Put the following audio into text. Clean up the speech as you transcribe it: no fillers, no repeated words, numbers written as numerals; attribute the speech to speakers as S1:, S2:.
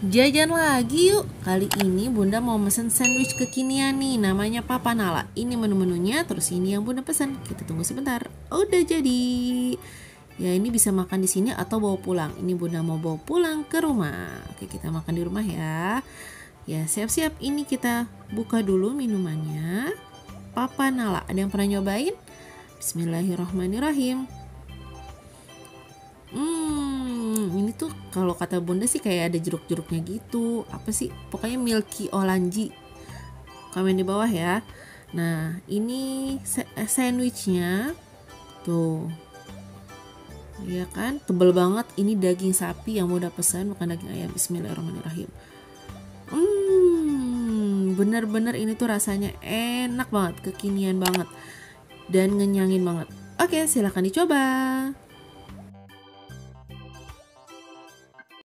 S1: Jajan lagi yuk. Kali ini Bunda mau mesen sandwich kekinian nih, namanya Papa Nala. Ini menu-menunya, terus ini yang Bunda pesan. Kita tunggu sebentar. Udah jadi. Ya ini bisa makan di sini atau bawa pulang. Ini Bunda mau bawa pulang ke rumah. Oke, kita makan di rumah ya. Ya siap-siap, ini kita buka dulu minumannya. Papa Nala, ada yang pernah nyobain? Bismillahirrahmanirrahim. Ini tuh kalau kata Bunda sih kayak ada jeruk-jeruknya gitu. Apa sih? Pokoknya milky olanji. Komen di bawah ya. Nah, ini sandwichnya. Tuh. Iya kan? Tebel banget. Ini daging sapi yang Bunda pesan, bukan daging ayam. Bismillahirrahmanirrahim. Bener-bener ini tuh rasanya enak banget, kekinian banget. Dan ngenyangin banget. Oke, silahkan dicoba.